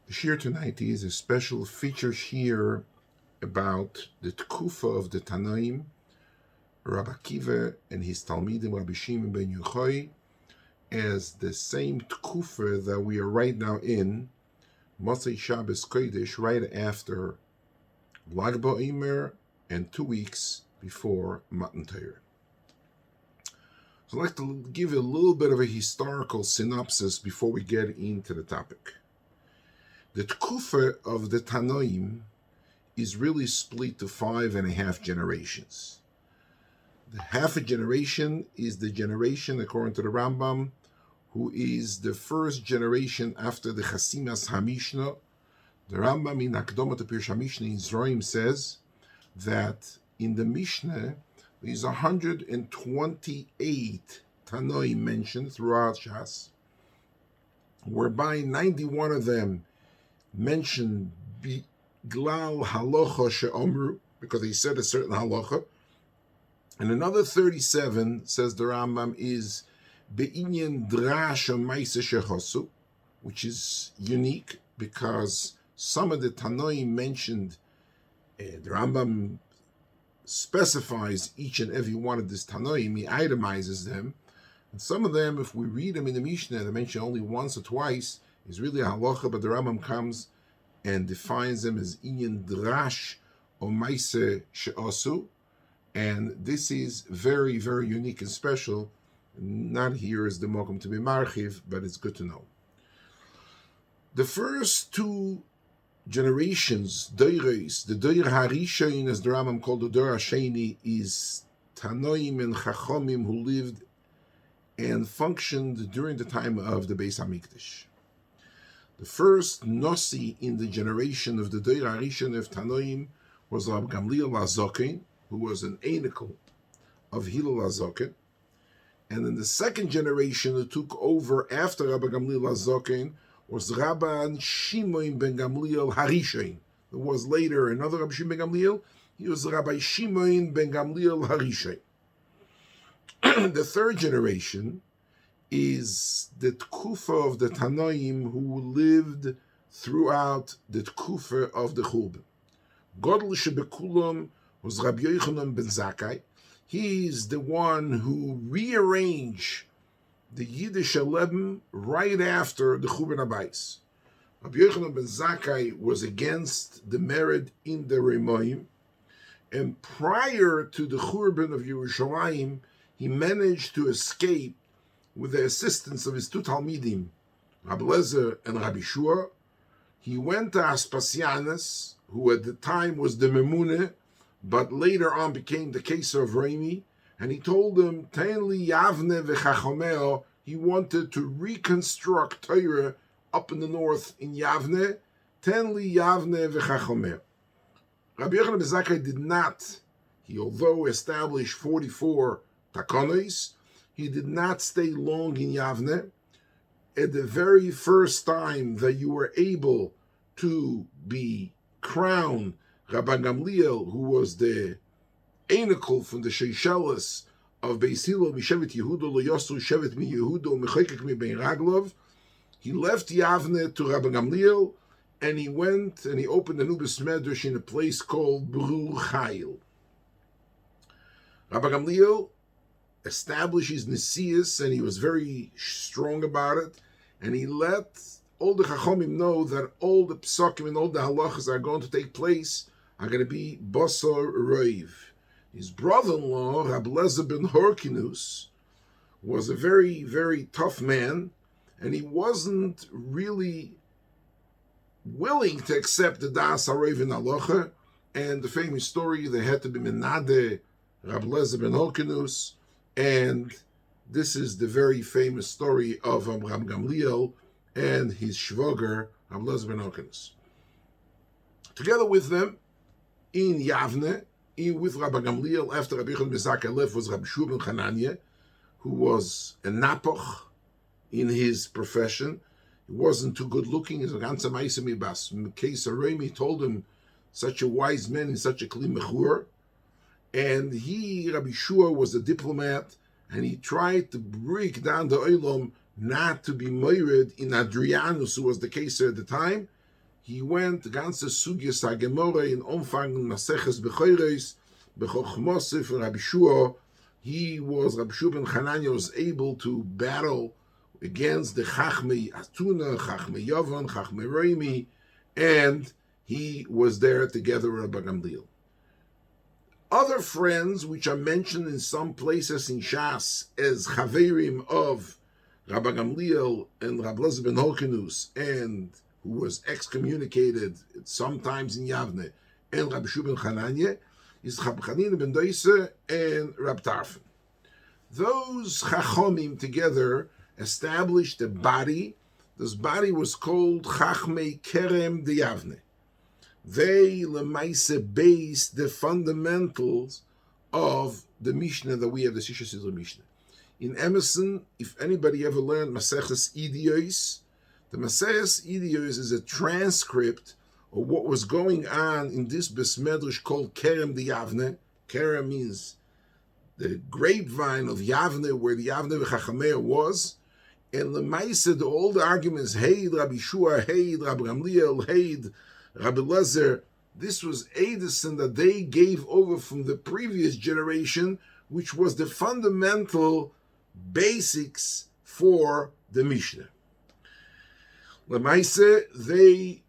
The Shiur tonight is a special feature Shiur about the Tkufa of the Tanaim, Rabbi Akiva and his Talmidim, Rabbi Shimon ben Yochai, as the same Tkufa that we are right now in, Motzei Shabbos Kodesh, right after بعומר and 2 weeks before Matan Torah. So I'd like to give a little bit of a historical synopsis before we get into the topic. The Tkufa of the Tanaim is really split to 5.5 generations. The half a generation is the generation, according to the Rambam, who is the first generation after the Chasimas HaMishnah. The Rambam in Akdomat Pirush HaMishnah in Zroim says that in the Mishnah there's 128 Tanoim mentioned throughout Shas, whereby 91 of them mentioned Biglal Halacha She'omru, because they said a certain halacha, and another 37, says the Rambam, is Be'inyan Drash Maisa Shechosu, which is unique because some of the Tanoim mentioned, the Rambam specifies each and every one of these Tanoim, he itemizes them, and some of them, if we read them in the Mishnah, they mention only once or twice, is really a halacha, but the Rambam comes and defines them as Inyan Drash or Maisa She'osu, and this is very, very unique and special. Not here is the mokum to be marchiv, but it's good to know. The first two generations, Doiros, the Doir HaRishon, as the Rambam called the Doir HaSheni, is Tanoim and Chachomim who lived and functioned during the time of the Beis HaMikdash. The first Nossi in the generation of the Doir HaRishon of Tanoim was Rabbi Gamliel HaZoken, who was an Einikel of Hillel HaZoken. And in the second generation who took over after Rabbi Gamliel HaZoken was Rabbi Shimon ben Gamliel HaRishon. There was later another Rabbi Shimon ben Gamliel. He was Rabbi Shimon ben Gamliel HaRishon. The third generation is the Tkufa of the Tanoim who lived throughout the Tkufa of the Churban. Godel Shebekulam was Rabbi Yochanan ben Zakkai. He is the one who rearranged the Yiddish Leben right after the Churban Abayis. Rabbi Yochanan ben Zakkai was against the merit in the Remoim, and prior to the Churban of Yerushalayim, he managed to escape with the assistance of his two Talmidim, Rabbi Lezer and Rabbi Shiur. He went to Aspasianus, who at the time was the Memune, but later on became the Keser of Rami, and he told him, Tenli Yavne v'chachomeo, he wanted to reconstruct Torah up in the north in Yavne, Tenli Yavne v'chachomeo. Rabbi Yochanan ben Zakkai did not, he although established 44 takonos, he did not stay long in Yavne. At the very first time that you were able to be crowned Rabbi Gamliel, who was the Einikel from the Sheishelis of Beis Hillel, Mishevet Yehuda, Lo Yosu Shevet Mi Yehuda, Mechekek Mi Ben Raglov, he left Yavne to Rabbi Gamliel, and he went and he opened a new Beis Medrash in a place called Bru Chayil. Rabbi Gamliel established his Nesias, and he was very strong about it, and he let all the Chachomim know that all the Psakim and all the halachas that are going to take place are going to be Basar Reiv. His brother-in-law, Rabbi Lezer ben Horkinus, was a very, very tough man, and he wasn't really willing to accept the Das HaReiv in halacha, and the famous story, they had to be Menade Rabbi Lezer ben Horkinus, and this is the very famous story of Rabbi Gamliel and his shvoger, Rabbi Lezer ben Horkinus. Together with them, in Yavne, with Rabbi Gamliel, after Rabbi Yochanan ben Zakkai left, was Rabbi Shiur ben Chananya, who was a napoch in his profession. He wasn't too good looking. His ganze Meise Mibas. Keser Rami told him, such a wise man in such a kli mechur. And he, Rabbi Shiur, was a diplomat, and he tried to break down the olam not to be moired in Adrianus, who was the Keser at the time, he went the ganze Sugyas HaGemorah in Umfang Maseches Bechoros, Bechochmosif and Rabbi Shiur. Rabbi Shiur ben Chananya was able to battle against the Chachmei Atuna, Chachmei Yavon, Chachmei Roimi, and he was there together with Rabbi Gamliel. Other friends which are mentioned in some places in Shas as Chaverim of Rabbi Gamliel and Rabbi Elazar ben Horkenus, and who was excommunicated sometimes in Yavne, and Rabbi Shiur ben Chananya, is Rabbi Chanina ben Doise and Rabbi Tarfon. Those Chachomim together established a body. This body was called Chachmei Kerem de Yavne. They lemaise based the fundamentals of the Mishnah that we have, the Sisha Sidra Mishnah. In Emerson, if anybody ever learned Maseches Idiyos, the Maseches Idiyos is a transcript of what was going on in this Bes Medrash called Kerem de Yavne. Kerem means the grapevine of Yavne, where the Yavne Chachamea was. And lemaise, all the arguments, hey Rabbi Shiur, hey Rabbi Gamliel, hey Rabbi Elazar, this was Edison that they gave over from the previous generation, which was the fundamental basics for the Mishnah. Lemaise, they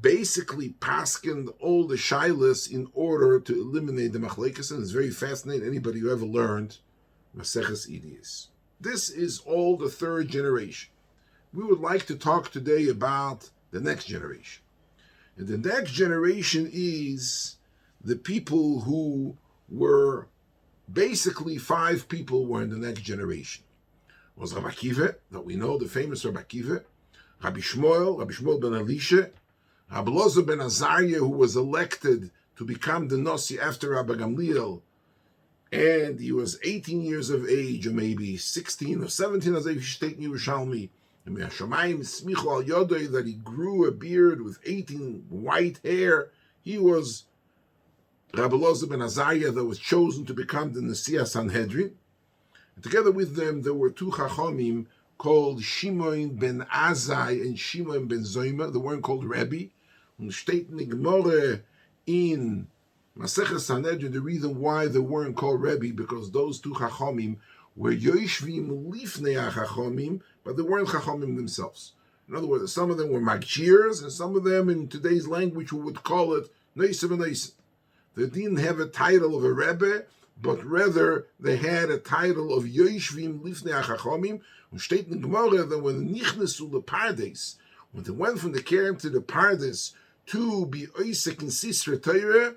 basically paskened all the shilas in order to eliminate the machlekes, and it's very fascinating. Anybody who ever learned Maseches Idiyos. This is all the third generation. We would like to talk today about the next generation. And the next generation is the people who were basically 5 people were in the next generation. It was Rabbi Akiva, that we know, the famous Rabbi Akiva, Rabbi Shmuel ben Elisha, Rabbi Elazar ben Azariah, who was elected to become the Nasi after Rabbi Gamliel, and he was 18 years of age, or maybe 16 or 17, as if you state in Yerushalmi, and that he grew a beard with 18 white hair. He was Rabbi Elazar ben Azariah that was chosen to become the Nesiah Sanhedrin. And together with them, there were 2 Chachomim called Shimon ben Azai and Shimon ben Zoyma. They weren't called Rebbe. And state Nigmore in Maseches Sanhedrin, the reason why they weren't called Rebbe, because those 2 Chachomim were Yoshvim Lifnei Chachomim, but they weren't Chachomim themselves. In other words, some of them were Magchirs, and some of them, in today's language, we would call it Neisiv and Neisiv. They didn't have a title of a Rebbe, but rather they had a title of Yoshvim Lifnei Chachomim. And steht in Gemara that when Nichnesu lePardes, when they went from the Kerem to the Pardes to be Oisek in Sisra Torah,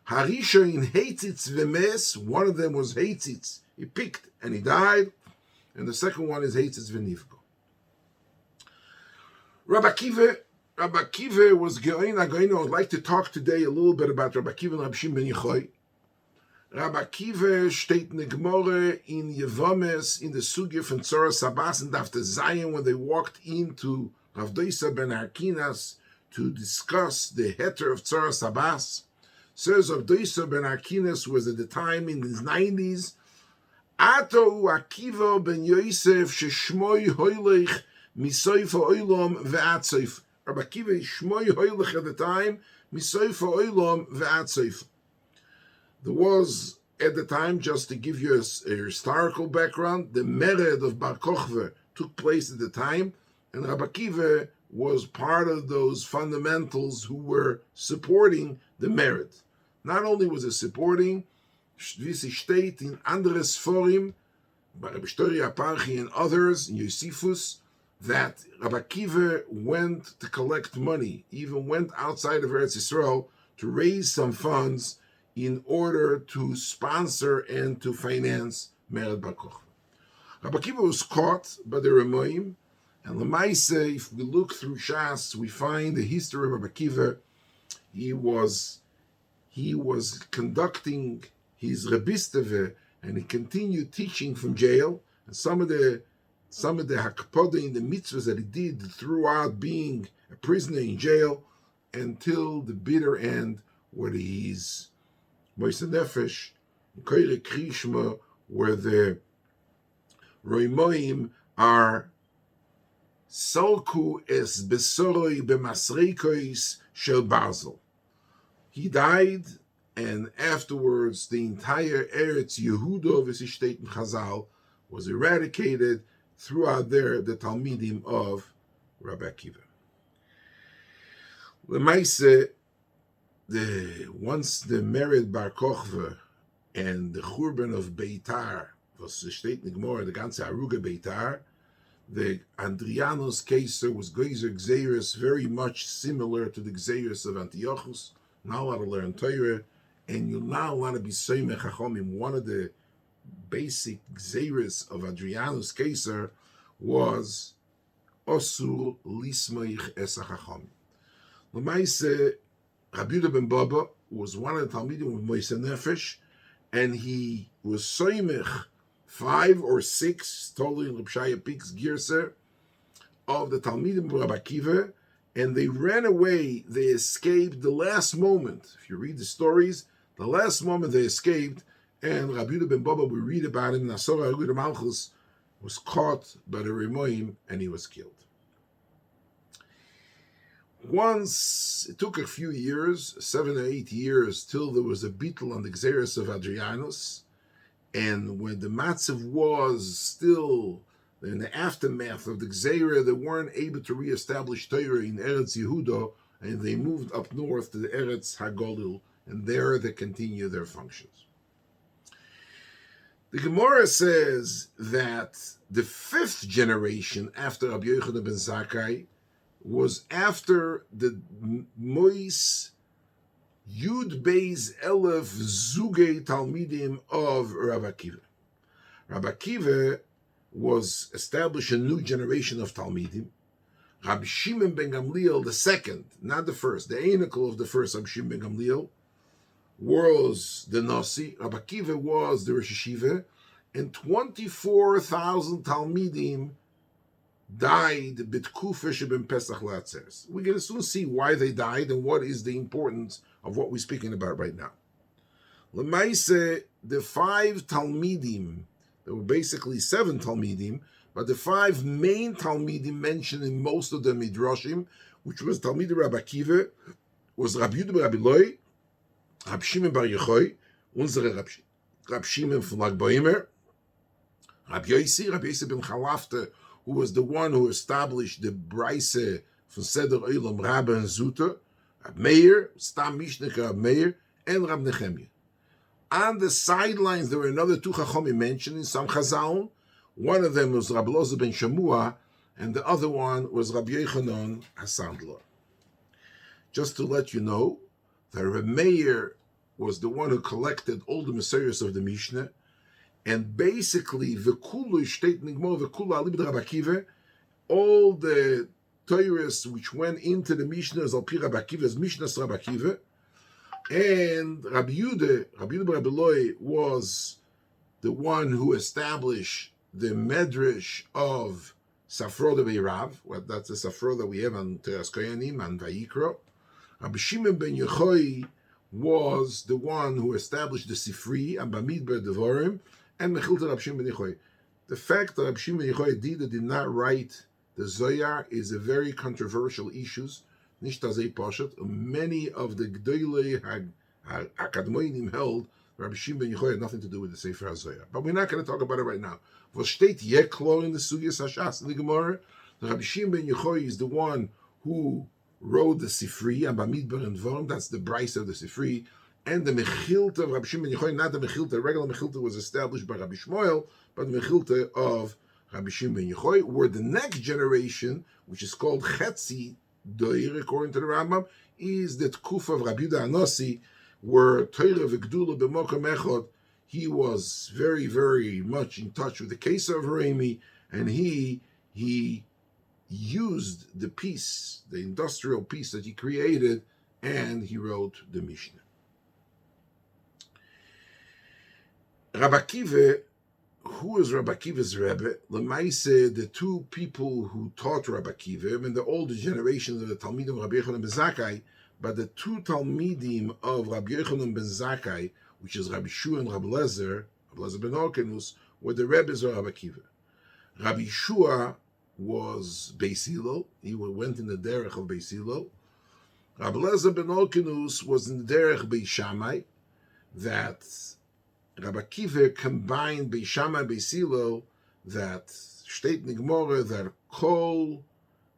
Harisha in Heitzitz Vemes, one of them was Heitzitz. He picked and he died, and the second one is Heitzitz Venivko. Rabbi Akiva was Ge'oin HaGoyin. I would like to talk today a little bit about Rabbi Akiva and Rashb ben Yochai. Rabbi Akiva steht in the Gemara in Yevames, in the Sugya from Tzora Sabas and after Zion, when they walked into Rav Doisa ben Arkinas to discuss the heter of Tzora Sabas. Says Rav Doisa ben Arkinas was at the time in his 90s. Ato Akiva ben Yosef sheshmoi hoylech misoifa oilom ve'atsoif. Rabbi Akiva is shmoi hoylech at the time, misoifa oilom ve'atsoif. There was, at the time, just to give you a historical background, the Mered of Bar Kochva took place at the time, and Rabbi Akiva was part of those fundamentals who were supporting the Mered. Not only was it supporting, wie sie steht in andere Sforim, by Rabbi Shtori Aparchi and others, in Yosifus, that Rabbi Akiva went to collect money, even went outside of Eretz Yisrael to raise some funds in order to sponsor and to finance Mered Bar Kochva. Rabbi Akiva was caught by the Remoim, and Lemaise, if we look through Shas, we find the history of Rabbi Akiva. He was conducting his Rebisteve, and he continued teaching from jail. And some of the hakpodah in the mitzvahs that he did throughout being a prisoner in jail, until the bitter end, where his Moise Nefesh, Koire Krishma, where the Roimoim are Salku es besoroi b'masreikois shel Basel. He died, and afterwards the entire Eretz Yehuda, as it states in Chazal, was eradicated. Throughout there, the Talmidim of Rabbi Akiva. Lemaise, once the Mered Bar Kochva and the Churban of Beitar, was the state in Gemara, the ganze Aruga Beitar, the Andrianos Kaiser was Geiser Gzeiris, very much similar to the Gzeiris of Antiochus, not allowed to learn Torah, and you're not allowed to be Seimech Chachomim. One of the basic Gzeiris of Adrianus Kaiser was Osur Lismoich Esa Chachomim. Lemaise, Rabbi Yehuda ben Baba was one of the Talmidim of Moisei Nefesh, and he was Seimech 5 or 6, totally in Reb Shaya Pik's Girser, of the Talmidim of Rabbi Akiva, and they ran away. They escaped the last moment. If you read the stories, the last moment they escaped, and Rabbi Yehuda ben Baba, we read about him, Nasora Agud Malchus, was caught by the Remoim, and he was killed. Once, it took a few years, 7 or 8 years, till there was a beetle on the Xeris of Adrianus, and when the Matzav was still in the aftermath of the Gzeira, they weren't able to reestablish Torah in Eretz Yehuda, and they moved up north to the Eretz HaGolil, and there they continue their functions. The Gemara says that the 5th generation after Rabbi Yochanan ben Zakkai was after the Mois Yud Beis Elef Zugei Talmidim of Rabbi Akiva. Rabbi Akiva was established a new generation of Talmidim. Rabbi Shimon ben Gamliel, the second, not the first, the anacle of the first Rabbi Shimon ben Gamliel, was the Nasi. Rabbi Akiva was the Rosh Hashiva, and 24,000 Talmidim died bitkufa sheben Pesach Latzeres. We're going to soon see why they died and what is the importance of what we're speaking about right now. Lemaise, the 5 Talmidim, there were basically 7 Talmidim, but the 5 main Talmidim mentioned in most of the Midrashim, which was Talmid Rabbi Akiva, was Rabbi Yehuda ben Rabbi Loi, Rabbi Shimon bar Yochai, unsere Rabbi Shimon from Lag Rabbi Yossi ben Chalafte, who was the one who established the Braise from Seder Olam, Rabbi and Zuta, Rabbi Meir, Stam Mishnik Rabbi Meir, and Rabbi Nechemia. On the sidelines, there were another 2 Chachomim mentioned in some Chazal. One of them was Rabbi Loza ben Shamua, and the other one was Rabbi Yochanan HaSandlar. Just to let you know, that Rabbi Meir was the one who collected all the Messiahs of the Mishnah, and basically, V'kulu state nigmor V'kulu alibid Rabbi Akiva, all the Torahs which went into the Mishnahs al pi Rabbi Akiva's Mishnahs Rabbi Akiva, and Rabbi Yehuda ben Rabbi Loi was the one who established the Medrash of Safro de Beirav. Well, that's the Safro that we have on Teras Koyanim and Vayikra. Rabbi Shimon ben Yochai was the one who established the Sifri and Bamidbar Devarim, and Mechilta Rabbi Shimon ben Yochai. The fact that Rabbi Shimon ben Yochai did not write the Zohar is a very controversial issue. Nicht azay pashat. Many of the Gdolei Akadmoinim held Rabbi Shimon ben Yochai had nothing to do with the Sefer HaZohar. But we're not going to talk about it right now. Was steht Yeklo in the Sugyas Hashas in the Gemara? Rabbi Shimon ben Yochai is the one who wrote the Sifri and Bamidbar and Dvarim. That's the Braise of the Sifri. And the Mechilta of Rabbi Shimon ben Yochai, not the Mechilta, the regular Mechilta was established by Rabbi Shmuel, but the Mechilta of Rabbi Shimon ben Yochai were the next generation, which is called Chetzi Doir, according to the Rambam, is the Tkufa of Rabbi Yehuda HaNasi, where Torah v'Gdula b'mokom echad, he was very, very much in touch with the case of Haremi, and he used the piece, the industrial piece that he created, and he wrote the Mishnah. Rabbi Akiva, who is Rabbi Akiva's Rebbe? Lemaise, the 2 people who taught Rabbi Akiva, I mean the older generation of the Talmidim of Rabbi Yochanan ben Zakkai, but the 2 Talmidim of Rabbi Yochanan ben Zakkai, which is Rabbi Shua and Rabbi Lezer ben Orkenus, were the Rebbes of Rabbi Akiva. Rabbi Shua was Beis Hillel. He went in the derech of Beis Hillel. Rabbi Lezer ben Orkinus was in the derech Beis Shammai, that Rabbi Akiva combined Beis Shammai Beis Hillel, that steht in the Gemara that kol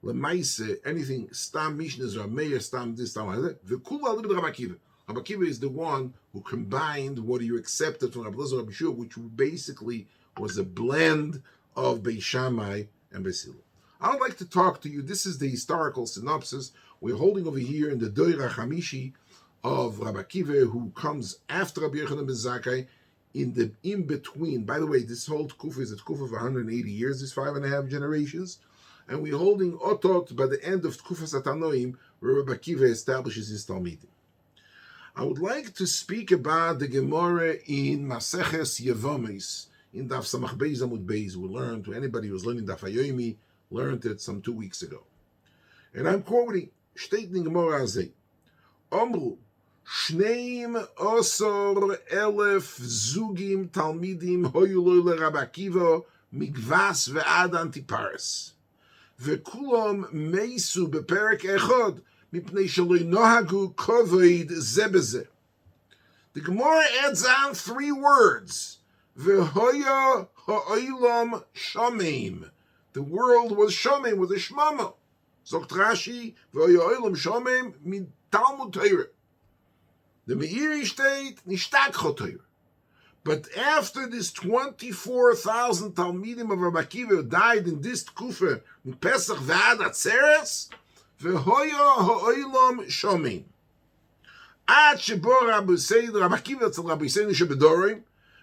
lemaise, anything stam mishnas or meir stam this stam that, v'kula alibed Rabbi Akiva. Rabbi Akiva is the one who combined what you accepted from Rabbi Lezer Rabbi Shiur, which basically was a blend of Beis Shammai and Beis Hillel. I would like to talk to you. This is the historical synopsis we're holding over here in the Doira Chamishi of Rabbi Akiva, who comes after Rabbi Yochanan ben Zakkai in between. By the way, this whole Tkufa is a Tkufa of 180 years, this 5.5 generations, and we're holding Otot by the end of Tkufas Atanoim, where Rabbi Akiva establishes his Talmidim. I would like to speak about the Gemara in Maseches Yevomis, in Daf Samach Beis Amud Beis. We learned, to anybody who was learning Daf Hayomi, learned it some 2 weeks ago. And I'm quoting, steht in Gemara Azeh, Omru, Shneim Osor Elef Zugim Talmidim Hoyuloi LeRabbi Akiva Migvas Ve'ad Antiparis Ve'kulam Meisu Beperek Echod Mipnei Shaloi Nohagu Kovoid Zebeze. The Gemara adds on 3 words. Ve'hoya ha'olam shomeim. The world was shomeim, was a shmama. Zogt Rashi, ve'hoya ha'olam shomeim min Talmud Torah. The Meiri steht, nishtak chotoyer. But after this 24,000 Talmidim of Rabbi Akiva died in this Tkufa, in Pesach V'ad Atzeres, ve'hoya ha'olam shomeim. Ad shebo Rabbi Seid, Rabbi Akiva tzal Rabbi Seid shebedorim,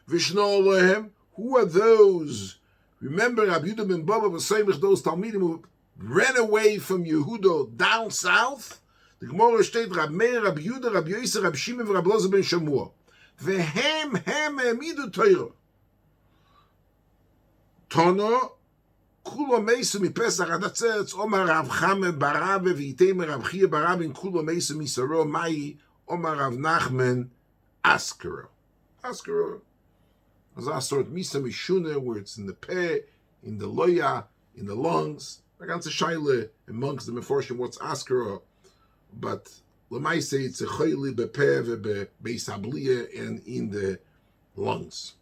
v'shno Elohem, who are those? Remember Rabbi Yehuda ben Baba was saying those Talmidim who ran away from Yehuda down south? The Gemara steht Rabbi Meir, Rabbi Yehuda, Rabbi Yosef, Rabbi Shimon, and Rabbi Elazar ben Shamua. Vehem emidu Torah. Tono, kulo meisu mi Pesach ad Atzeres, Omar Rav Chame barav v'yitem Rav Chia barav in kulo meisu mi Saro mai, Omar Rav Nachman Askara. Askara. As I saw it, Misa Mishuna, where it's in the peh, in the loya, in the lungs. I got to shaila amongst the meforshim what's Askara, but Lamaise it's a chayli bepeh be'sabliya and in the lungs,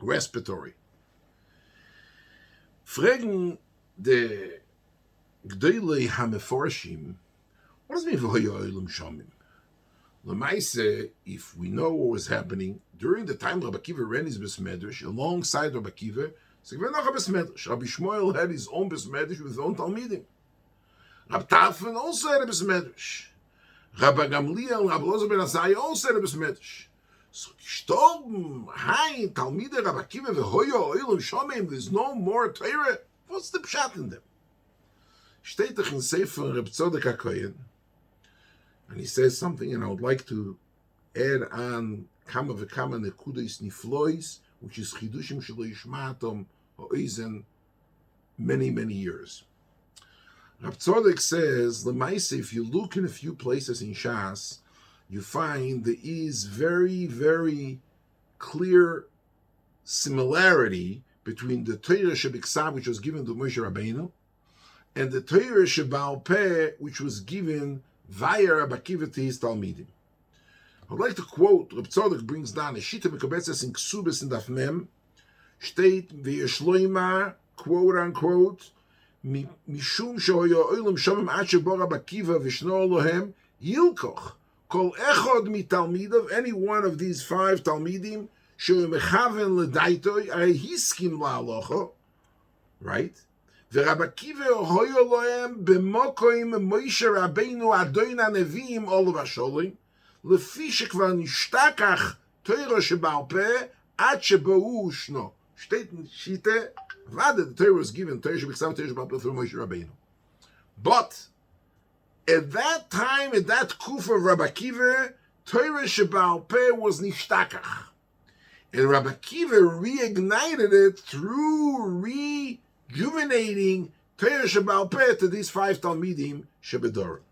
respiratory. Fragen the Gdolei HaMeforshim, what does it mean for Hoya Olam Shomim? Lamaise, if we know what was happening during the time Rabbi Akiva ran his Besmedrash, alongside Rabbi Akiva, so Rabbi Shmuel had his own Besmedrash with his own Talmidim. Rabbi Tarfon also had a Besmedrash. Rabbi Gamliel and Rabbi Elazar ben Azariah also had a Besmedrash. So gestorben, hein, Talmidei Rabbi Akiva v'hoya oilam shomim, there's no more Torah. What's the pshat in them? Steht doch in Sefer Reb Tzodek HaKoyen, and he says something, and I would like to add on kama v'kama nekudos niflois, which is chidushim shelo yishma'atom ha'oizen many, many years. Reb Tzodek says, Lemaise, if you look in a few places in Shas, you find there is very, very clear similarity between the Torah Shebiksav, which was given to Moshe Rabbeinu, and the Torah Sheba'al Peh, which was given via Rabbi Akiva to his Talmidim. I'd like to quote, Reb Tzodek brings down a Shita Mekabetzes in Ksubes in Daf Mem, state, V'yeshloimar, quote unquote, Mishum shehoya olam shomim ad shebo Rabbi Akiva v'shno Elohem yilkoch kol echod mitalmidav, any one of these 5 talmidim shehu mechaven ledaitoi arei hiskim la'alocha, right? V'Rabbi Akiva hoya Elohem b'mokoim Moshe Rabbeinu Adon HaNeviim olav hasholim lefi shekvar nishtakach Torah sheba'al peh ad shebo hu shno. Steht in Shite, the Torah was given, Torah Shebiksav, Torah Sheba'al through Moshe Rabbeinu. But at that time, at that kufa of Rabbi Akiva, Torah Sheba'al Peh was nishtakach. And Rabbi Akiva reignited it through rejuvenating Torah Sheba'al Peh to these 5 Talmidim Shebedorim.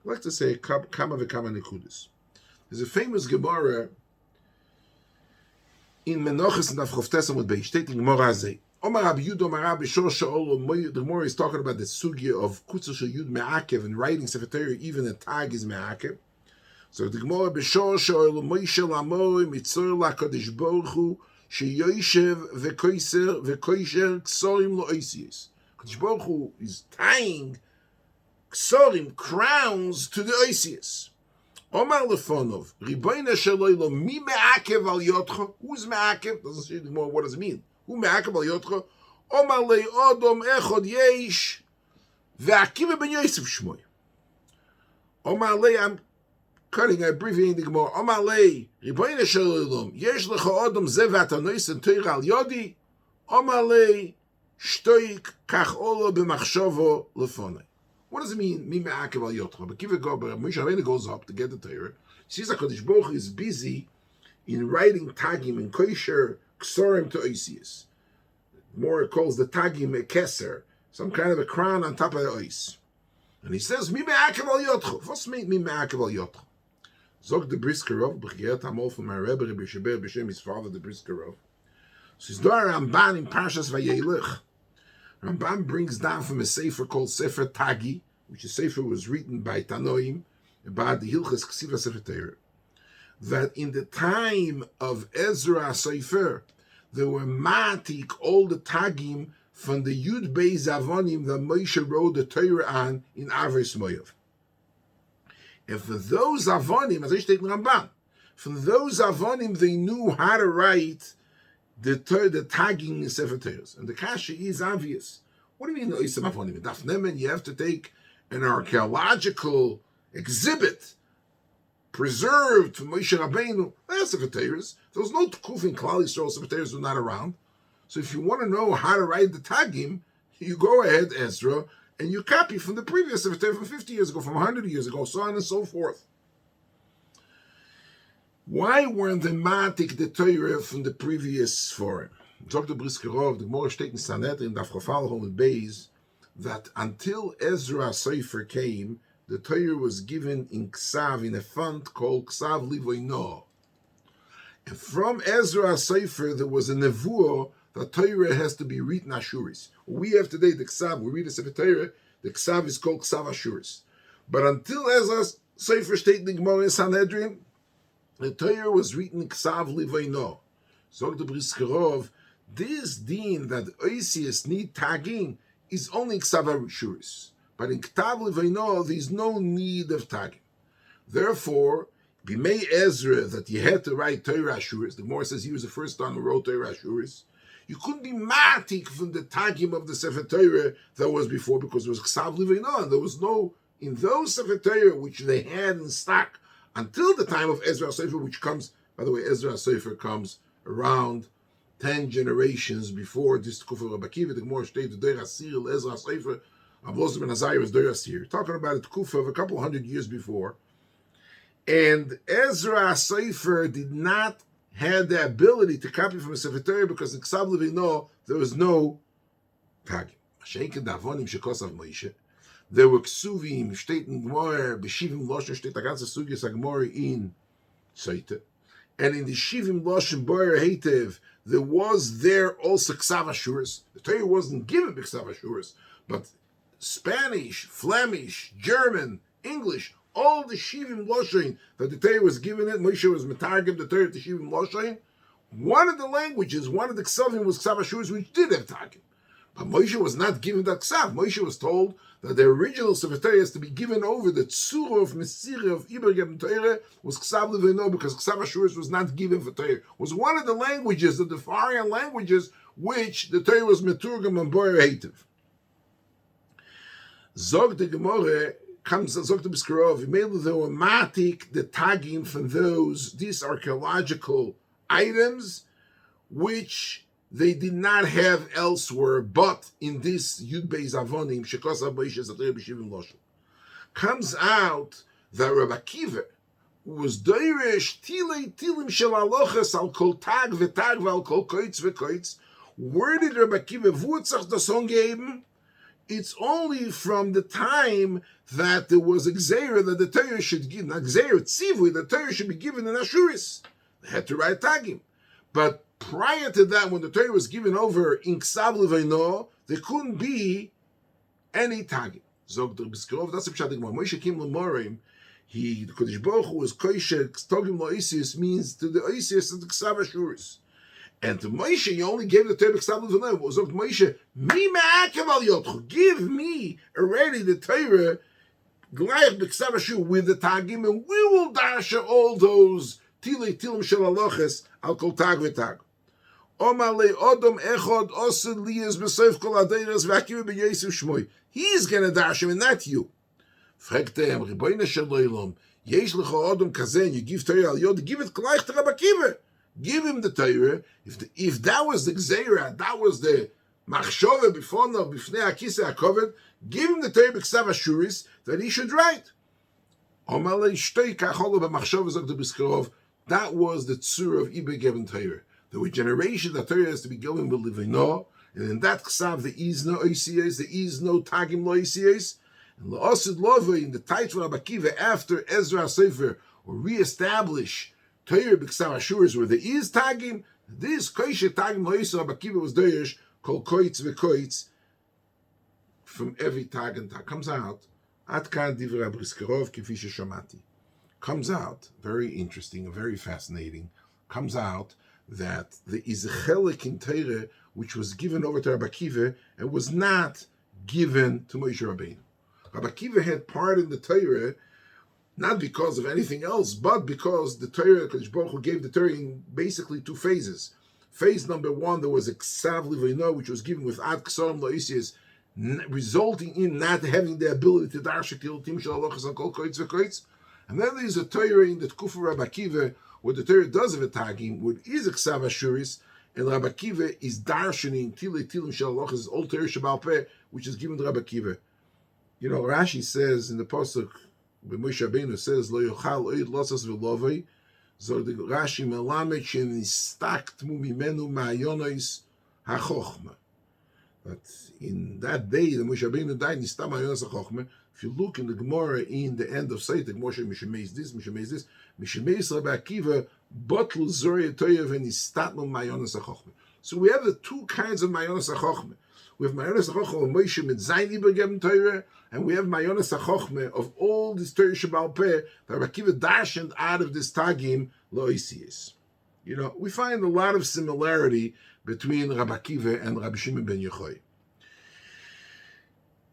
I'd like to say kama v'kama nekudos. There's a famous Gemara in Menachos and Avchovtes Amud Beis, steht in Gemara Azeh. Omar Rabbi Yud, Omar Rabbi Shor Sha'ol, the Gemara is talking about the sugya of Kutzer Shel Yud Me'akev, and writing Sefer Torah, even a tag is Me'akev. So the Gemara, B'Shor Sha'ol, Moshe L'Amoi, Mitzor L'HaKadosh Baruch Hu, She'yoshev V'Koiser Ksorim Lo'Oisius. Kadosh Baruch Hu is tying Ksorim, crowns, to the Oisius. Omar Lefonov, Ribono Shel Olam, Mi Me'akev Al Yotcha? Who's Me'akev? Doesn't say anymore. What does it mean? Who Me'akev Al Yotcha? Omar Le Odom Echod Yesh, Ve'Akiva ben Yosef Shmoy. Omar Le, I'm abbreviating the Gemara. Omar Le, Ribono Shel Olam, Yesh Lecha Odom Ze Ve'Atanoisen Torah Al Yodi. Omar Le, Shtoik Kach Olo B'Machshovo Lefonai. What does it mean? Mi me'akev al yotcha. But Akiva Moshe Rabbeinu goes up to get the Torah. Sees that Kadosh Baruch Hu is busy in writing tagim and koisher ksorim to Oisius. More calls the tagim a keser, some kind of a crown on top of the ois. And he says, Mi me'akev al yotcha. What's mean mi me'akev al yotcha? Zog the Briskerov, b'chiyat hamol from my Rebbe, Rabbi Sheber, b'shem his father, the Briskerov. So he's doing Ramban in Parshas Vayelech. Rambam brings down from a sefer called Sefer Tagi, which is sefer was written by Tanoim about the Hilchas Ksiva Sefer Torah, that in the time of Ezra Sefer, there were matik all the tagim from the Yud Beis Avonim that Moshe wrote the Torah on in Avos Moav. And for those Avonim, as I state in Rambam, from those Avonim they knew how to write the tagging in Sefer Torahs. And the kasha is obvious. What do you mean, Oisem Avonim? Daf Nemen, you have to take an archaeological exhibit preserved from Moshe Rabbeinu. That's Sefer Torahs. There was no Tekuf in Klal Yisrael. Sefer Torahs were not around. So if you want to know how to write the tagging, you go ahead, Ezra, and you copy from the previous Sefer Torah from 50 years ago, from 100 years ago, so on and so forth. Why weren't the matik the Torah from the previous forum? Dr. Briskerov, the Gemara steht in Sanhedrin, Daf Chafal Hom Beis, that until Ezra Sefer came, the Torah was given in Ksav, in a font called Ksav Livoino. And from Ezra Sefer, there was a nevuah that Torah has to be written Ashuris. We have today the Ksav, we read the Sefer Torah, the Ksav is called Ksav Ashuris. But until Ezra Sefer steht in the Gemara in Sanhedrin, the Torah was written Ksav Livoino. Zog the Briskerov, this din that Oisius need tagging is only Ksav Ashuris. But in Ktav Livoino, there is no need of tagging. Therefore, Bimei Ezra, that you had to write Torah Ashuris, the Gemara says he was the first one who wrote Torah Ashuris, you couldn't be matik from the tagging of the Sefer Torah that was before, because it was Ksav Livoino, and there was no, in those Sefer Torah which they had in stock until the time of Ezra Sefer, which comes, by the way, Ezra Sefer comes around 10 generations before this Tkufa Rabbi Akiva. The Gemara states, the Deir Asir, Ezra Sefer, Avos ben Azariah was Deir Asir. Talking about a Tkufa of a couple hundred years before. And Ezra Sefer did not have the ability to copy from a Sefer Torah because in Ksav Livoino there was no tagging. Sheikh Davonim Shekosav Moshe. There were ksuvim, steht in Gemara, b'shivim loshen, steht a ganze sugyas Gemara in Seite. And in the shivim loshen boyer heitev, there was there also ksav ashuris. The Torah wasn't given ksav ashuris, but Spanish, Flemish, German, English, all the shivim loshen that the Torah was given it, Moshe was metargim the Torah to shivim loshen. One of the languages, one of the ksavim was ksav ashuris, which did have targim. But Moshe was not given that ksav. Moshe was told that the original Sefer Torah has to be given over. The tzura of Mesirah of Ibergem Torah was Ksav Livoino, because Ksav Ashuris was not given for Torah. It was one of the languages, the Defarian languages, which the Torah was Meturgam and Boyer Hativ. Zog the Gemara comes, Zog the Biskarov, there were matik, the tagging from these archaeological items, which they did not have elsewhere, but in this Yud Beis Avonim, Shekosav Moshe Zatei B'Shivim Loshen. Comes out that Rabbi Akiva, who was Doirish Tilim Shel Alochas al Kol Tag V'Tag V'al Kol Koitz V'Koitz. Where did Rabbi Akiva Wutzach the song geben? It's only from the time that there was a Gzeira that the Torah should give, not Gzeira, Tzivui, the Torah should be given in Ashuris. They had to write Tagim. But prior to that, when the Torah was given over in Ksav Levaino, there couldn't be any Tagim. Zog der Biskerov, that's the Pshat Gemara. Moshe came L'morim, the Kodesh Baruch Hu was Koishe, Togim Lo'isius means to the Oisius and the Ksav Ashuris. And to Moshe, you only gave the Torah Ksav Levaino. Zog Moshe, Mi me'akev al yotchu, give me already the Torah, G'layach b'Ksav Ashur with the Tagim, and we will dasha all those Tilei Tilim Shel Aloches al Kol Tag V'Tag. He's going to dash him, and not you. Fragt him, Ribono Shel Olam, Yesh Lecha Adam Kazeh, you give Torah al Yod, give it gleich to Rabbi Akiva. Give him the Torah. If that was the Gzeira, that was the Machshove Bifonav Bifnei HaKisei HaKoved, give him the Torah b'Ksav Ashuris that he should write. That was the tzur of Ibe Geben Torah. There were generations that Torah has to be given with Livino, and in that Ksav there is no Oisies, there is no Tagim Loisies. And La'asid Lova, in the title of Rabbi Akiva, after Ezra Sefer, or re-establish Torah b'Ksav Ashuris where there is Tagim, this Koishe Tagim Loisies Rabbi Akiva was Derish, called Koitz v'Koitz, from every Tag and Tag. Comes out, Ad Kan Divrei Briskerov Kifi Sheshamati. Comes out, very interesting, very fascinating, comes out that there is a chelik in Torah which was given over to Rabbi Akiva and was not given to Moshe Rabbeinu. Rabbi Akiva had part in the Torah, not because of anything else, but because the Torah, Kodesh Baruch Hu gave the Torah in basically two phases. Phase number one, there was a Ksav Levaino, which was given with Ad Ksarim Loisius, resulting in not having the ability to darsha Tiltim Shel Alochas and Kol Koitz v'Koitz. And then there's a Torah in the Tkufa Rabbi Akiva, where the Torah does have a Tagim, where it is a Ksav Ashuris, and Rabbi Akiva is darshaning Tilei Tilim Shel Alochas, Old Torah Shabal Peh, which is given to Rabbi Akiva. You know, Rashi says in the Pasuk, when Moshe Rabbeinu says, Lo yochal oid losas v'lovei, so the Rashi melamed shenistak tmu mimenu ma'ayonos ha'chochma. But in that day, the Moshe Rabbeinu died, nistam ma'ayonos ha'chochma. If you look in the Gemara in the end of Seitek, Moshe Mishemeis this, Mishemeis Rabbi Akiva, botl zorei toyev v'nistatnu ma'ayonos ha'chochma. So we have the two kinds of ma'ayonos ha'chochma. We have Mayonas HaChochma of Moshe mit Zayin Ibergeben Torah, and we have Mayonas HaChochma of all this Torah Shabal Peh that Rabbi Akiva dashed out of this Tagim Loisius. You know, we find a lot of similarity between Rabbi Akiva and Rabbi Shimon ben Yochai.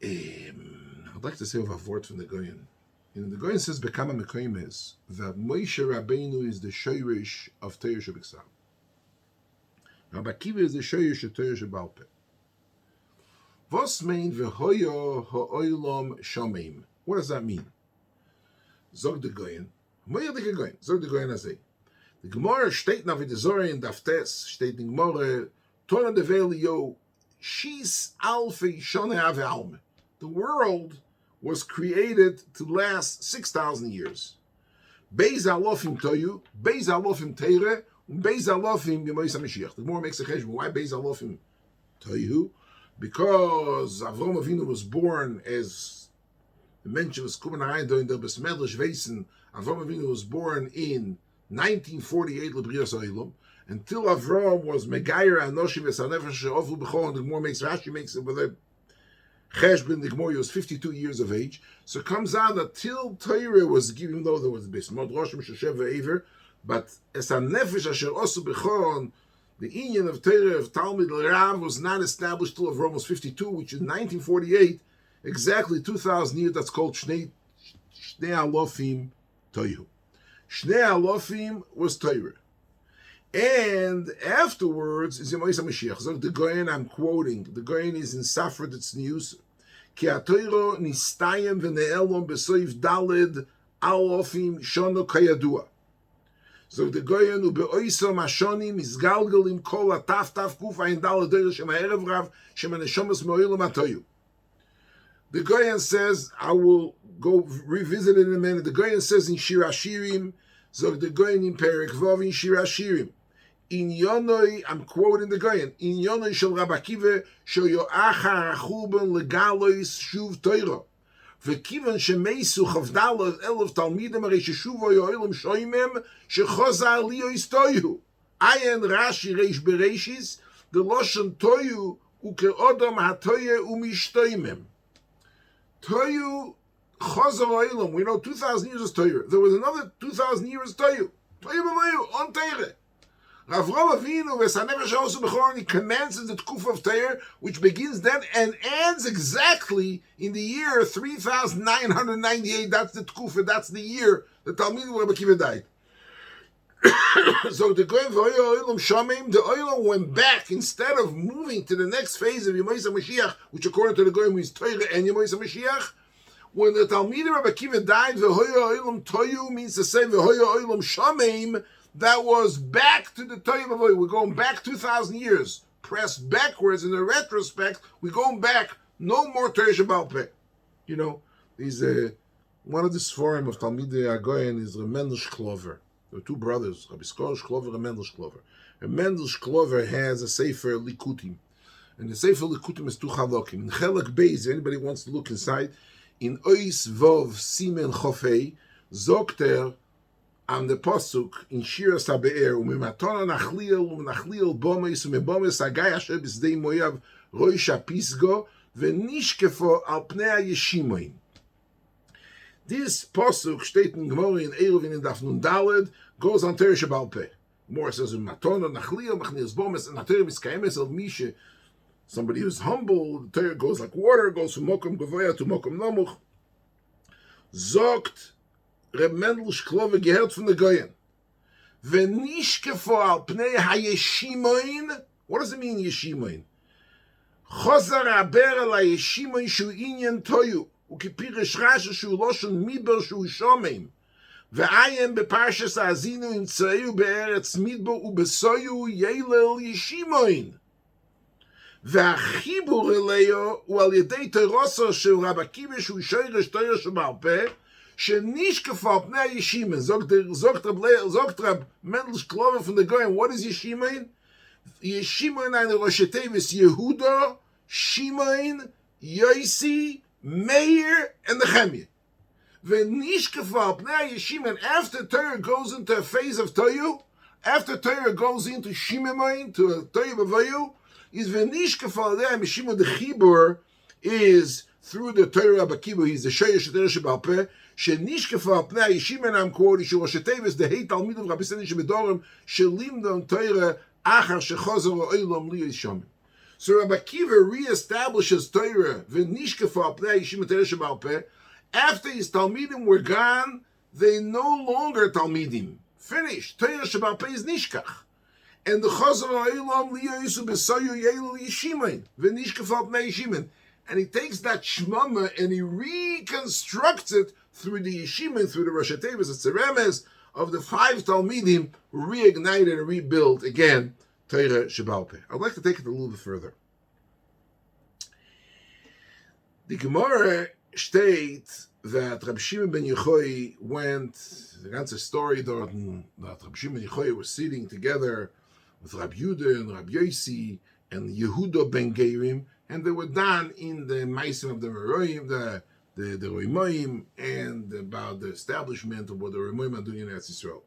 I'd like to say a word from the Goyen. And the Goyen says, Bekama Mekoim is that Moshe Rabbeinu is the Shoyrish of Torah Shabiksav. Rabbi Akiva is the Shoyrish of Torah Shabal Peh. Vos mein v'hoyo ha'olam shomim. What does that mean? Zog the Goyen. Moyer the Goyen. Zog the Goyen azay. The Gemara steht nach the Zohar in Daftes, steht in Gemara, Torah develi yo, shis alfei shoneh ave alme. The world was created to last 6,000 years. Beis alofim toyu, beis alofim teire, and beis alofim yemois HaMashiach. The Gemara makes a cheshbon. Why beis alofim toyu? Because Avram Avinu was born as the mention was Kuban Ha'ayin in the Besmedlish Vesen. Avram Avinu was born in 1948 L'Brias Ha'olam. Until Avram was Megayer Anoshim V'Sanefesh She'ofu B'chol, and the Gemara makes, Rashi makes it with a Cheshbon, the Gemara was 52 years of age. So it comes out that till Torah was given, even though there was Besmod Roshim Sheshev Ve'ever, but as Sanefesh Asher Osu B'chol, the Inyan of Torah of Talmud Rav was not established till Avram was 52, which is 1948, exactly 2,000 years. That's called Shnei Alofim Toyu. Shnei Alofim was Torah. And afterwards is Yemois HaMashiach. So the Goyen I'm quoting, the Goyen is in Safra Tznius. Ki HaTorah nistayem v'ne'elom b'soif daled alofim shono kayadua. So the Goyen ubeoisom ashonim izgalgalim kol ataf taf kuf ayin dal adoyer shema erev rav shema neshomas mo'ilam atoyu. The Goyen says, I will go revisit it in a minute. The Goyen says in Shir Hashirim, so the Goyen in Perek Vov in Shir Hashirim, in Yonoi, I'm quoting the Goyen, in Yonoi shel Rabbi Akiva shel yoachar achurban legalois shuv Torah. וכיוון שמייסו חבדל 1,000 תלמידים הרי ששובו יועלם שוימם שחוזר לי יסטויו. Ayin Rashi Reish Bereshis, the Loshen Toyu uke'odom hatoye umishtoimim. Toyu chazar oilam. We know 2,000 years is Toyu. There was another 2,000 years Toyu. Toyu b'mayu on Teire. Avraham Avinu v'sanefesh ha'osu b'choron, he commences the Tkuf of Teir, which begins then and ends exactly in the year 3,998. That's the Tkuf, that's the year the Talmud of Rabbi Akiva died. So the Goyim v'oyo oilam shamim, the oilam went back instead of moving to the next phase of Yemais HaMashiach, which according to the Goyim is Torah and Yemais HaMashiach. When the Talmud of Rabbi Akiva died, v'oyo oilam toyu means to say v'oyo oilam shamim. That was back to the Torah. We're going back 2,000 years, pressed backwards in the retrospect. We're going back. No more Torah Shabbal Peh. You know, these one of the Sforim of Talmidei Agoyen is Mendel Shklover. There are two brothers, Rabbi Skor Shklover and Mendel Shklover. And Mendel Shklover has a Sefer Likutim, and the Sefer Likutim is two Chalokim. In Chelak Beis, if anybody wants to look inside, in Ois Vov Simen Chofei Zokter. On the pasuk in Shiur Sabe'er, u'mimatona nachliel bomes u'mebomes hagay asher b'sdei moyav roish hapisgo v'nishkefo al pnei ha'yeshimoin. This pasuk steht in Gemara in Eruvin in Daf Nun Daled, goes on Torah Shabbal Peh. More says u'mimatona nachliel machniel bomes, and Torah miskayemes al mishe. Somebody who's humble, the Torah goes like water, goes from mokum gavoya to mokum namuch. Zogt Reb Mendel Shklover gehört von der Goyen. V'nishkefo al pnei hayeshimoin. What does it mean, yeshimoin? Chozar haber al hayeshimoin shu inyan toyu. Ukipirish Rashi shu loshen midbar shu shomim. Ve'ayem beparshas ha'azinu im tzaiu be'eretz midbar u'besoyu yeilel yeshimoin. Ve'achibur eleyo u'al yedei teroso shel Rabbi Akiva shu shoyresh Torah Shabbal Peh Shenishkefo pnei Yeshimen. Zogt Rab Mendel Shklover from the Goyim. What is Yeshimen? Yeshimen are the Rosh Tevis Yehuda, Shimon, Yosi, Meir, and Nehemiah. V'nishkefo pnei Yeshimen. After Torah goes into a phase of Toyu, after Torah goes into Shimon, to a Toyu B'vayu, is v'nishkefo there. Yeshimen the Chibur is through the Torah Rabbi Akiva. He's the Sheyesh Torah Shabbal Peh. Shenishkefo pnei Yeshimen, I'm quoting, Rosh Tevis, the Hei Talmidim Rabbi Seni Shebedorim, Shelimdon Torah Achar Shechazor Oilam Li Yishomim. So Rabbi Akiva reestablishes Torah v'nishkefo pnei Yeshimen Torah Shabbal Peh. After his Talmidim were gone, they no longer Talmidim. Finished. Torah Shabbal Peh is nishkach. And the Chazor Oilam Li Yisu B'Soyu Yeil Yishimen v'nishkefo pnei Yeshimen. And he takes that shmama and he reconstructs it through the Yeshimen, through the Rosh Tevis, it's the Remes of the 5 Talmidim who reignited and rebuilt again Torah Shabbal Peh. I'd like to take it a little bit further. The Gemara states that Rabbi Shimon ben Yochai went, the ganze story that Rabbi Shimon ben Yochai was sitting together with Rabbi Yehuda and Rabbi Yosi and Yehuda ben Gerim, and they were done in the Meisim of the Meroim, the Roimoim, and about the establishment of what the Roimoim are doing in Eretz Yisrael.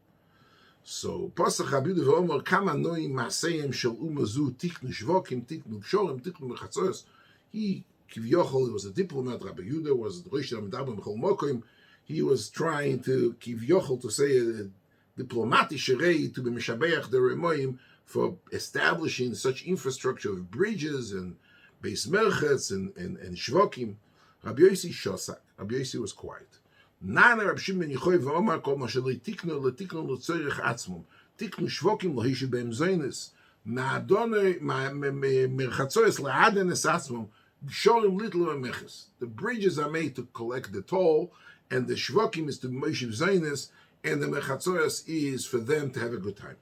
So, Pasach Rabbi Yehuda v'Omer, Kama Noim Maseim Shel Umazu, Tiknu Shvokim, Tiknu Kshorim, Tiknu Mechatzos. He, Kivyochol, he was a diplomat. Rabbi Yehuda was Rosh HaMedabrim B'chol Mokim. He was trying to, Kivyochol, to say a diplomatic sherei to be Meshabeach the Roimoim for establishing such infrastructure of bridges and Beis Merchetz and Shvokim. Rabbi Yosi Shosak. Rabbi Yosi was quiet. Nana Rabbi Shimon ben Yochai v'Omar kol ma shelo tiknu l'tzorech atzmum. Tiknu Shvokim lo hishu beim zoynes. Ma'adonai merchatzoyes la'aden es atzmum. Gshorim little meches. The bridges are made to collect the toll, and the Shvokim is to Moshe zoynes, and the merchatzoyes is for them to have a good time.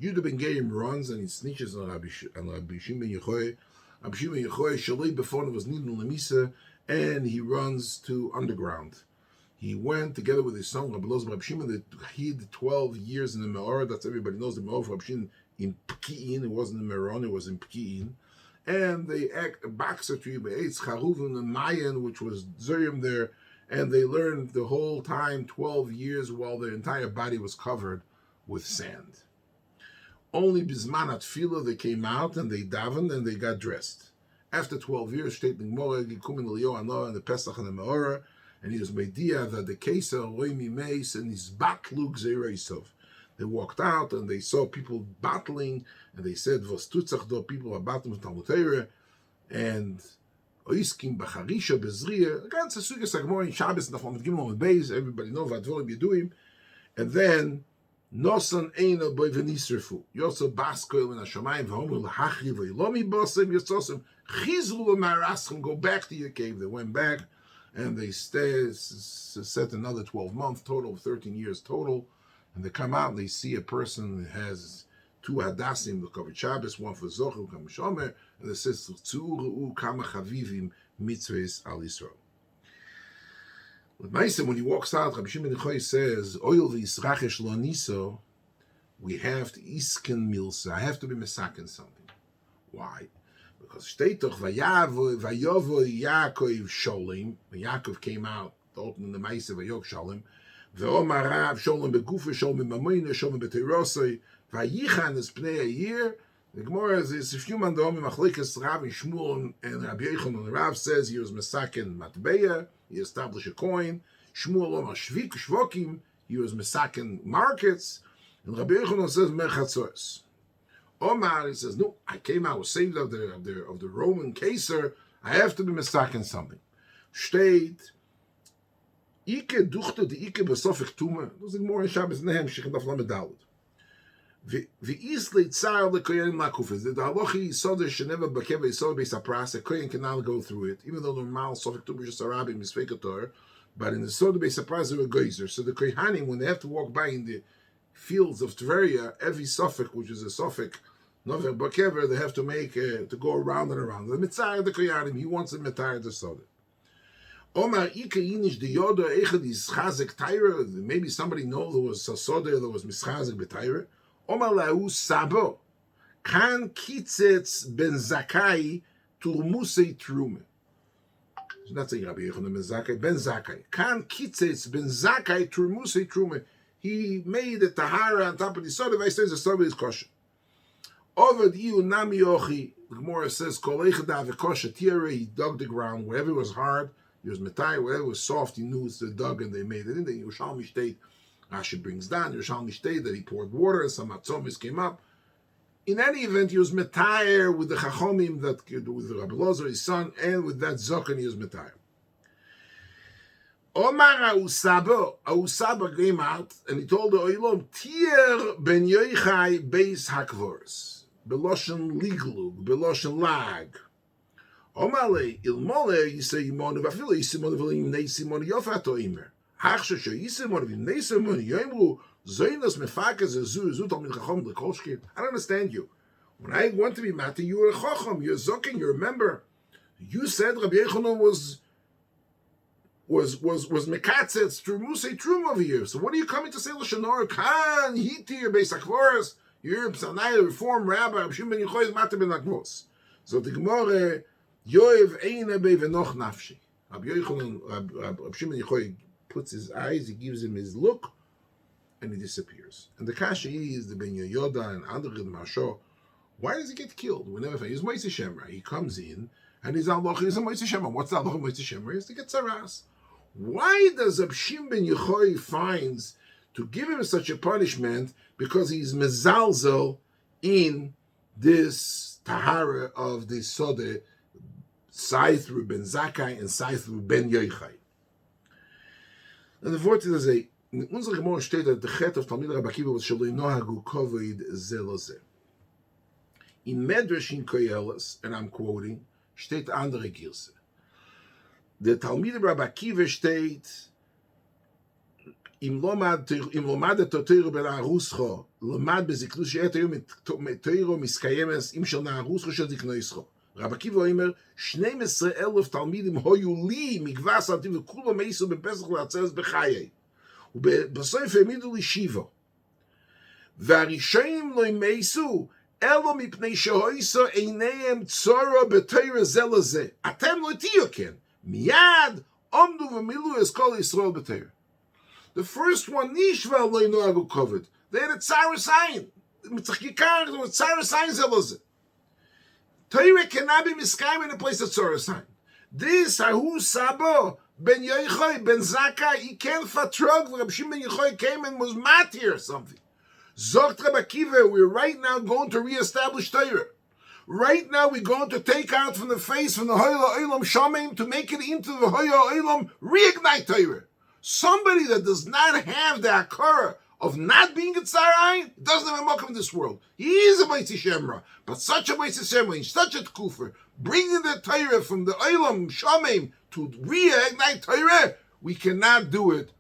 Yehuda ben Gerim runs and he snitches on Rabbi Shimon ben Yochai. Rabbi Shimon ben Yochai shalei before was nidin lemisa, and he runs to underground. He went together with his son Rabbi Shimon that he had 12 years in the Me'or. That's everybody knows the Me'or of Rabbi Shimon in Pki'in. It wasn't in Meron, it was in Pki'in. And they act a boxer tree by Eitz Charuvim and Mayan, which was Zurium there, and they learned the whole time 12 years while their entire body was covered with sand. Only Bisman at Tefillah they came out and they davened and they got dressed. After 12 years, steht in Gemara, Gikumin Elio Anoah and the Pesach and the Meorah, and he was Meidia that the Keser Roimi Meis and his Batlug Zeireisov. They walked out and they saw people battling, and they said, "Vos tutzach do," people are battling with Talmud Torah, and Oiskim Bacharisha Bezriya. Ganze Sugas Gemara in Shabbos and Nachman Gimel and Beis. Everybody know what Dvorim Yeduim, and then Nosan Eina Boy Venisrefu. Yosef Baskoil in Hashamayim V'Homer L'Hachri V'Yilomi Bosem Yososem Chizru L'Maraschem. Go back to your cave. They went back, and they set another 12 months total, 13 years total. And they come out and they see a person that has two hadassim, the covered Shabbos, one for Zocher, one for Shomer, and it says, Tzuru Kama Chavivim Mitzvahs Al Yisrael. When he walks out, Rabbi Shimon says, Oil v'Yisrachesh lo niso, we have to isken milsa, I have to be mesaken something. Why? Because Shteitoch Vayovo Yaakov Sholim, when Yaakov came out to open the Maisa Vayok Sholim, Ve'omar Rav Sholem begufa Sholem b'mamoina Sholem b'teirosei Vayichan is pnei a year. The Gemara is a few man da'om machlekes Rav and Shmuel and Rabbi Akiva and Rashb says he was mesaken matbeya, he established a coin. Shmuel Omar shvokim, he was mesaken markets, and Rabbi Akiva says merchatzos. Omar, he says, no, I came out, was saved of the Roman Caesar, I have to be mesaken something. State. Ike duchte de Ike besofik tume. Das ist more in Shabbos nehem shich daf lamed daled. Ve'is leitzar lekoyen makufes. The halachi soder sheneva bakeva yisod beisapras. A kohen cannot go through it, even though normal sofik tume just arabi misfekator. But in the soder beisapras they were geyser. So the kohanim, when they have to walk by in the fields of Tveria, every sofik, which is a sofik nover bakeva, they have to make to go around and around. The mitzar the kohanim, he wants a mitzar the soder. Omar Ika Yinish the Yoda Echad is Chazek Taira. Maybe somebody knows there was Sasoda, there was Mischazek Betaira. Omar Lau Sabo Kan Kitzetz Ben Zakai Turmusei Trume. It's not saying Rabbi Yochanan Ben Zakai, Ben Zakai. Kan Kitzetz Ben Zakai Turmusei Trume. He made the Tahara on top of the soda. If I say the soda is kosher. Over the Iu Nami Yochi, the Gemara says, Kol Echad Avekosha Tira, he dug the ground wherever it was hard. He was metai, wherever it was soft, he knew it's the dug and they made it in. The Yerushalmi state, Rashi brings down, Yerushalmi state that he poured water and some atzomis came up. In any event, he was metai with the Chachomim, with Rabbi Lozer, his son, and with that Zokan he was metai. Omar Ausaba came out and he told the Oilom, Tier ben Yochai beis hakvors, Beloshen liglug, Beloshen lag. Omale ilmole yisei yimonu v'afilo yisei yimonu v'lim neisi yimonu yofato imer. Hachshe sho yisei yimonu v'lim neisi yimonu yoimru zoinos mefakaz ezu talmid chachom l'kolshkin. I don't understand you. When I want to be mati, you were a chachom, you're zokin, you remember. You said Rabbi Yochanan was mekatzetz trumusei trum over here. So what are you coming to say l'shanor kan hitir beis akvoros? You're a psanai, reform rabbi, Rabbi Shimon ben Yochai mati ben akvos. So the Gemara. Yoev Eina Bevenoch Nafshi. Rabbi Shimon Yochai puts his eyes, he gives him his look, and he disappears. And the kasha is the Ben Yoda and Andrei Masho. Why does he get killed? Whenever he's Moisei Shemra, he comes in and he's Allah, he's a Moisei Shemra. What's the Allah Moisei Shemra? He has to get Saras. Why does Rabbi Shimon ben Yochai finds to give him such a punishment? Because he's mezalzel in this tahara of the sode. Sai through Ben Zakai and Sai through Ben Yochai. And the fourth is in unserer Gemara steht that the chet of Talmid Rabbi Akiva was Shaloi Nohagu Kovid Ze Lo Ze. In Medrash in Koyeles, and I'm quoting, steht andere Girse. The Talmid Rabbi Akiva steht Im lomad Torah ben Aruscho, lomad beziklush she'et mit Torah miskayemes im shel Aruscho shel ziknoischo. Rabbi Akiva Omer, 12,000 תלמידים היו לי מגבס עתיד וכולם מייסו בפסח לעצרת בחיי. ובסוף העמידו לי שיבו. והראשונים לא מייסו, אלו מפני שהויסו עיניהם צורו בתורה זה לזה. אתם לא תהיו כן. מיד עמדו ומילאו את כל ישראל בתורה. The first one, Nishva lo noagu kovid. They had a tsar sign. Torah cannot be miskayim in a place of Torah sign. This Ahu Sabo ben Yochai ben Zaka, he can't fatrog. Rabbi Shimon ben Yochai came and was matir or something. Zogt Rabbi Akiva, we're right now going to reestablish Torah. Right now we're going to take out from the face from the Hoya Olam Shomim to make it into the Hoya Olam, reignite Torah. Somebody that does not have the Akara of not being a Tzarayin, doesn't have a Mokum in this world. He is a Moitzi Shemra, but such a Moitzi Shemra, such a Tkufer, bringing the Torah from the Olam Shomim to reignite Torah, we cannot do it